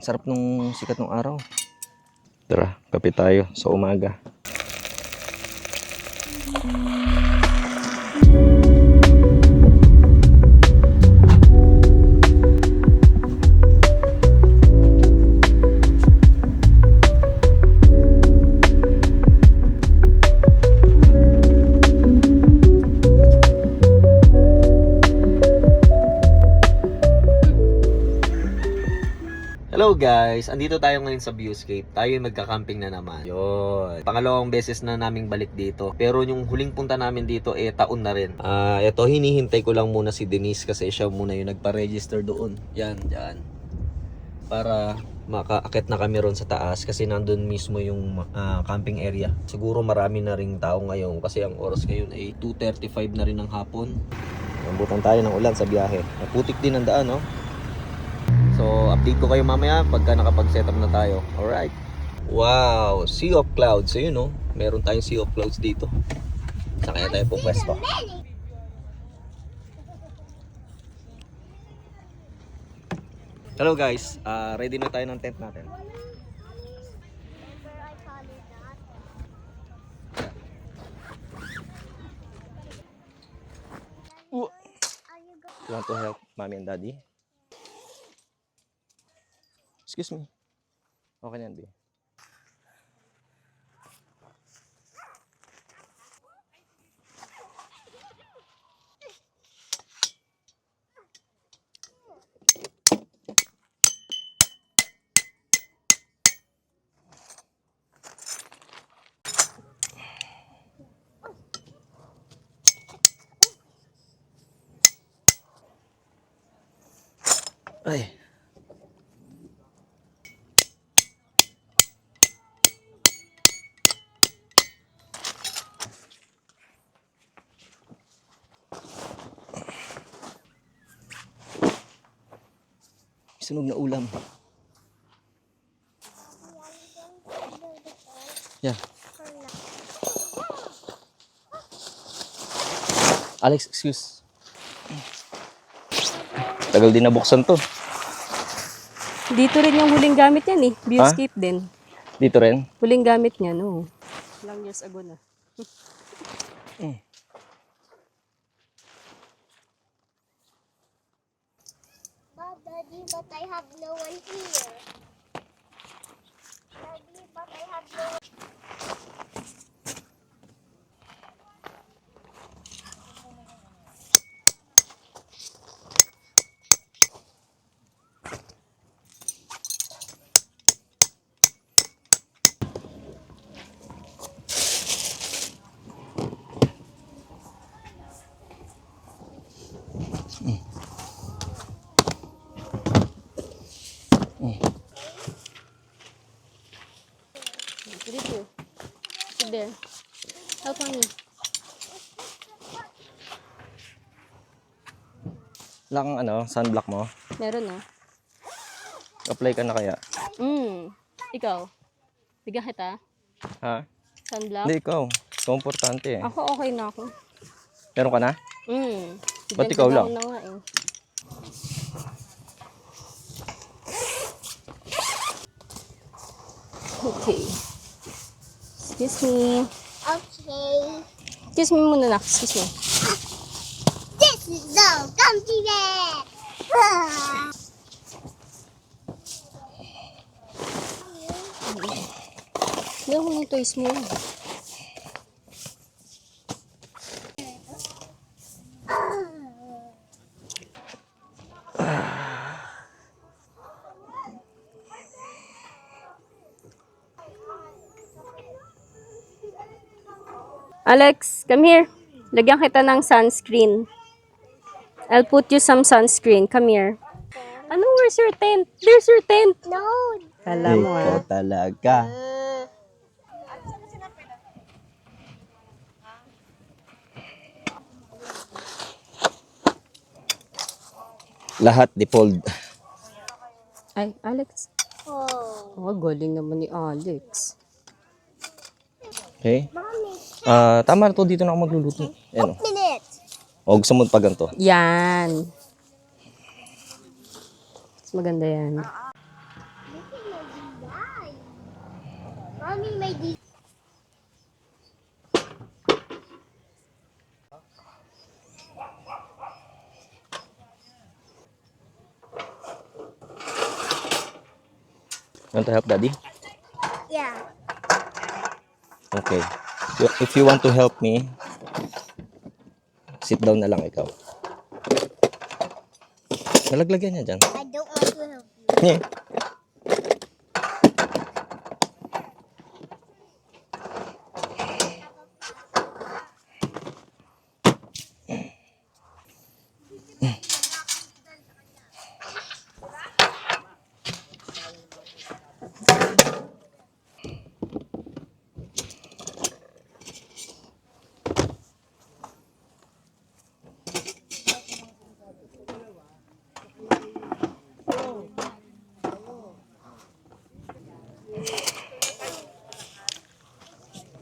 Sarap nung sikat ng araw. Tara, kape tayo sa umaga. Hello guys! Andito tayo ngayon sa Viewscape. Tayo yung magka-camping na naman. Yun. Pangalawang beses na naming balik dito. Pero yung huling punta namin dito taon na rin. Ito hinihintay ko lang muna si Denise kasi siya muna yung nagpa-register doon. Yan, dyan. Para makaakit na kami ron sa taas kasi nandun mismo yung camping area. Siguro marami na ring tao ngayon kasi ang oras ngayon ay 2:35 na rin ng hapon. Nambutan tayo ng ulan sa biyahe. Naputik din ang daan, no? So, update ko kayo mamaya pagka nakapag-setup na tayo. Alright. Wow, sea of clouds. So, yun, no? Meron tayong sea of clouds dito. Saan kaya tayo pupwesto? Hello guys, ready na tayo ng tent natin. You want to help mommy and daddy? Excuse me. Okay na yan, babe. Ay. Sunog na ulam. Yeah. Alex, excuse. Tagal din nabuksan to. Dito rin yung huling gamit yan eh. Viewscape din. Dito rin? Huling gamit niya, no. Ilang years ago na. Daddy, but I have no one here. Daddy, but I have no one. Dito. Sit there. Help me. Lang sunblock mo? Meron no? Apply ka na kaya? Ikaw? Bigyan kita? Ha? Sunblock? Hindi, ikaw. Ikaw importante eh. Ako okay na ako. Meron ka na? Ba't Ganda ikaw daw lang? na nga eh. Okay. Excuse me. Okay. Excuse me muna na. Excuse me. This is the comfy bed. Hindi ako ng toys mo. Alex, come here. Lagyan kita ng sunscreen. I'll put you some sunscreen. Come here. Ano, where's your tent? There's your tent. No. Kala mo Ikaw talaga. Lahat default. Ay, Alex. Oh. Oh, galing naman ni Alex. Okay? Mommy, Tama na to. Dito na ako magluluto. Ayan o. minute. O, gusto mo pa ganito. Yan. Mas maganda yan. Mommy made these. Want to help daddy? Yeah. Okay. If you want to help me, sit down na lang ikaw. Nalaglag yan dyan. I don't want to help you. Yeah.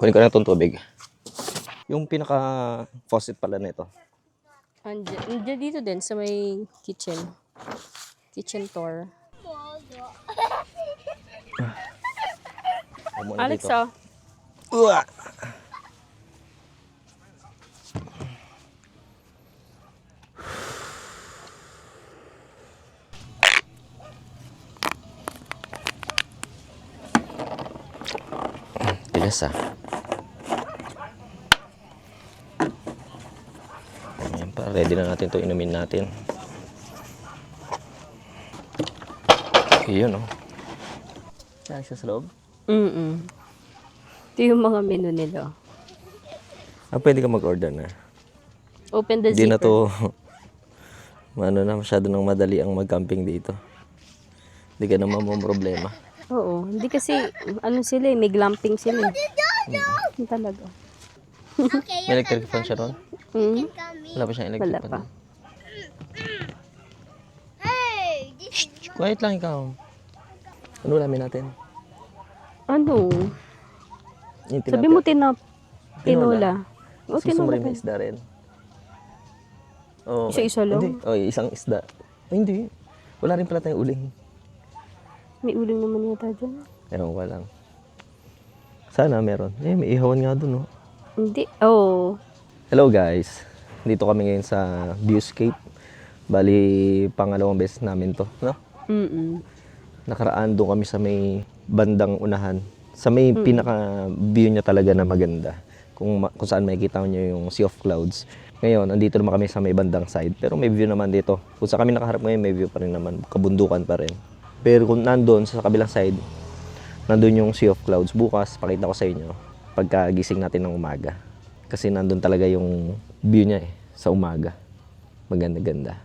Kunin ko na itong tubig. Yung pinaka faucet pala nito. Andiyan dito din sa may kitchen. Kitchen door. Muna Alex, dito. oh. Uwa! Tigas ah. Ayan pa, ready na natin to inumin natin. Yun oh. Saan siya sa loob? Ito yung mga menu nila. Pwede ka mag-order na. Open the Hindi zipper. na to masyado nang madali ang mag-camping dito. Hindi ka naman mo problema. Oo. Hindi kasi, ano sila eh, may glamping sila eh. Yun talaga. Okay, May electric fan siya ron? Hmm? come in. Wala pa siyang electric Wala fan. pa. Hey, this is Quiet lang ikaw. Ano ulamin natin? Ano? Yung Sabi mo tinola. O, Gusto mo tinola rin pa. may isda rin? Oh, Isa-isa lang? Hindi. Oh, isang isda. Ay, hindi. Wala rin pala tayong uling. May uling naman yata dyan. Ewan ko lang. Sana meron. May ihawan nga dun, no? Hindi. Oh. Hello guys. Dito kami ngayon sa Viewscape. Bali, pangalawang beses namin to, no? Nakaraan doon kami sa may bandang unahan. Sa may pinaka-view niya talaga na maganda. Kung saan makikita niyo yung Sea of Clouds. Ngayon, andito naman kami sa may bandang side. Pero may view naman dito. Kung sa kami nakaharap ngayon, may view pa rin naman. Kabundukan pa rin. Pero kung nandun sa kabilang side, nandun yung Sea of Clouds. Bukas, pakita ko sa inyo pagkagising natin ng umaga. Kasi nandun talaga yung view niya sa umaga. Maganda-ganda.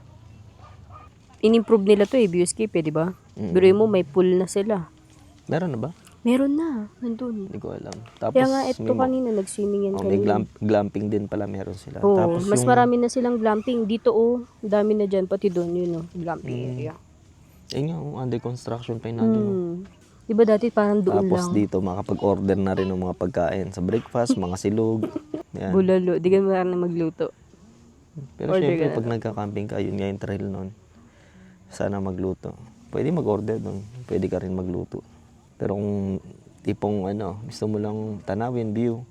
In-improve nila to eh, viewscape eh, di ba? Biruin mo, may pool na sila. Meron na ba? Meron na, nandun. Hindi ko alam. Tapos, Kaya nga, ito may, kanina, nag-swimming yan may kanina. glamping din pala meron sila. Oo, Tapos mas marami na silang glamping. Dito oh, dami na dyan, pati doon yun oh, glamping area. Ayun nga, under construction pa yun nandun. Di ba dati parang doon Tapos lang? dito, makapag-order na rin ng mga pagkain sa breakfast, mga silog. Yan. Bulalo, di ka marunong magluto. Pero order syempre, ka na pag nagka-camping ka, yun nga yung trail nun. Sana magluto. Pwede mag-order dun. Pwede ka rin magluto. Pero kung tipong gusto mo lang tanawin, view,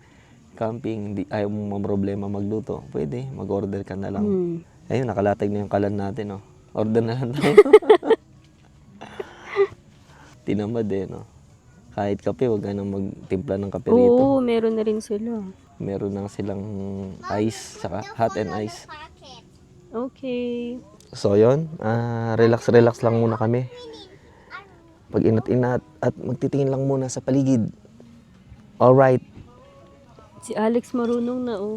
camping, ayaw mo problema magluto, pwede, mag-order ka na lang. Ayun, nakalatag na yung kalan natin, no? Order na lang tayo. Tinamad no? Kahit kape, wag ka nang magtimpla ng kape rito. Oo, meron na rin sila. Meron na silang ice, saka hot and ice. pocket. Okay. So yun, relax lang muna kami. Pag inat-inat at magtitingin lang muna sa paligid. Alright. Si Alex marunong na oh.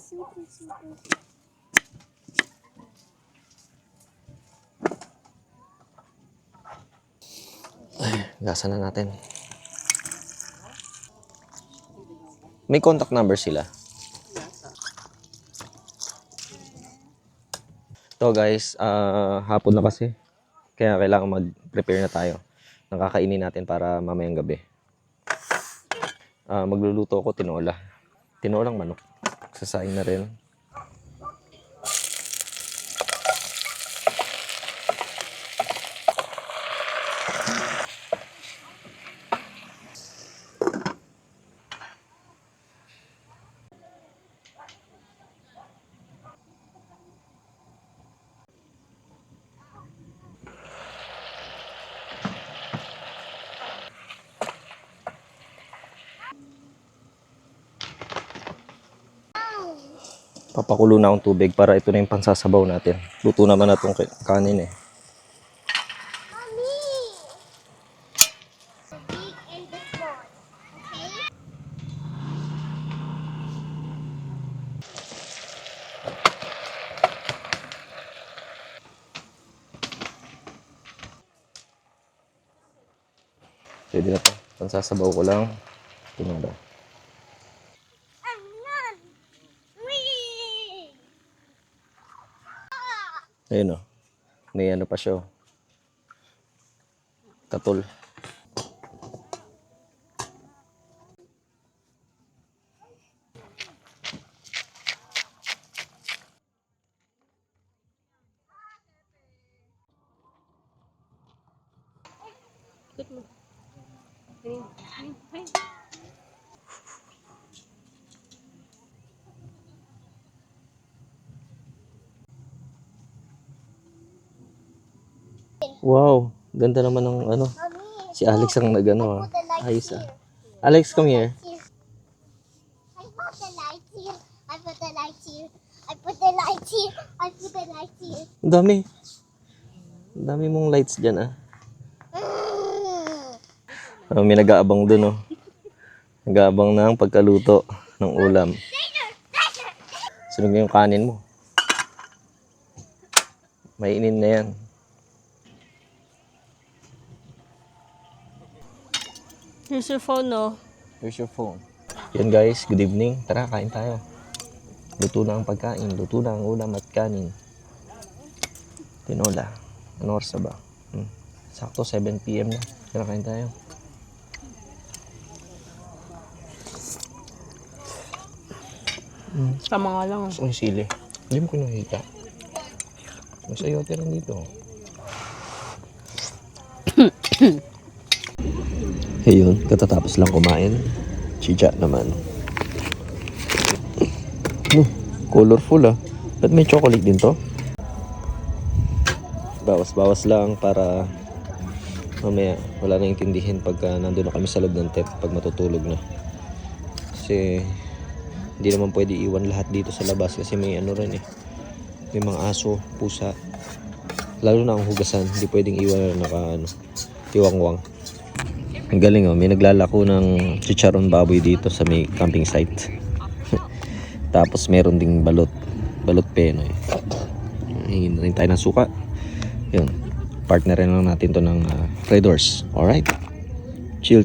super, super. Gasa na natin. May contact number sila. So guys, hapon na kasi. Kaya kailangan mag-prepare na tayo. Nakakainin natin para mamayang gabi. Magluluto ako tinola. Tinolang manok. Sasaing na rin. Papakulo na akong tubig para ito na yung pansasabaw natin. Luto naman na itong kanin eh. Mommy! The big and the small. Okay? Pwede na ito. Pansasabaw ko lang. Tinola. Run! Whee! Ayun o. May ano pa siya o. Katol. Wow. Ganda naman ng ano. Mommy! Si Alex ang nagano ah. Put the lights Ayos ah. here. Alex, come here. Here. I put the lights here. I put the lights here. I put the lights here. I put the lights here. Ang dami. Ang dami mong lights dyan ah. May nag-aabang dun oh. Nag-aabang na ang pagkaluto ng ulam. Sunog na yung kanin mo. Mainin na yan. Here's your phone, no? Where's your phone? Yan guys, good evening. Tara, kain tayo. Luto na ang pagkain. Luto na ang ulam at kanin. Tinola. Ano oras na ba? Sakto 7 PM na. Tara, kain tayo. Tama nga lang. Gusto ko yung sili. Hindi mo ko nakita. May sayote rin dito. Ayun, katatapos lang kumain. Chicha naman. Colorful ah. Ba't may chocolate din to? Bawas-bawas lang para mamaya wala na intindihin pagka nandun na kami sa loob ng tent pag matutulog na. Kasi hindi naman pwede iwan lahat dito sa labas kasi may ano rin eh. May mga aso, pusa. Lalo na ang hugasan, hindi pwedeng iwan na tiwangwang. Ang galing oh, may naglalako ng chicharon baboy dito sa may camping site. Tapos meron ding balot penoy. Hingin rin tayo ng suka. Yun, partner rin lang natin to ng Red Horse. Alright, chill.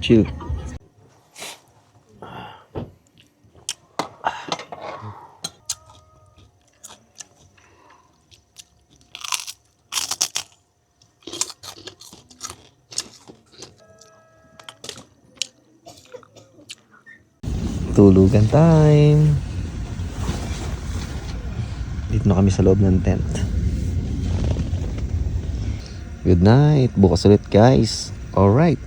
Tulugan time. Dito na kami sa loob ng tent. Good night. Bukas ulit guys. Alright.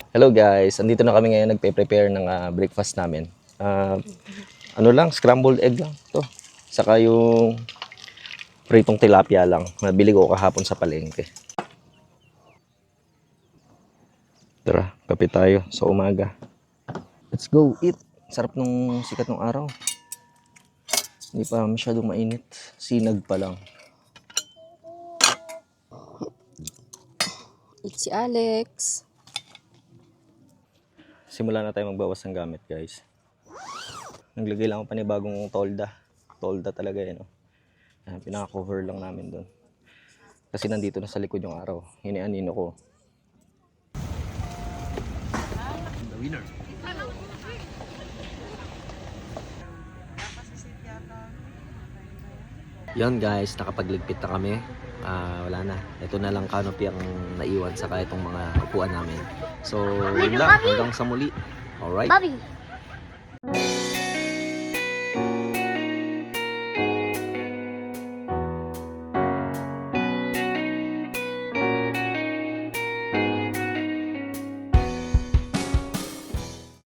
Hello guys, andito na kami ngayon nagpe-prepare ng breakfast namin. Ano lang, scrambled egg lang to. Saka yung pritong tilapia lang. Nabili ko kahapon sa palengke. Tara, kape tayo sa umaga. Let's go eat. Sarap nung sikat ng araw. Hindi pa masyadong mainit. Sinag pa lang. It's si Alex. Simula na tayo magbawas ng gamit, guys. Naglagay lang ako panibagong tolda. Tolda talaga yan, no? Pinaka-cover lang namin doon. Kasi nandito na sa likod yung araw. Hinianino ko. The winner. Yon guys, nakapagligpit na kami. Wala na. Ito na lang canopy ang naiwan sa itong mga upuan namin. So, yun lang. Hanggang sa muli. Alright? Bobby.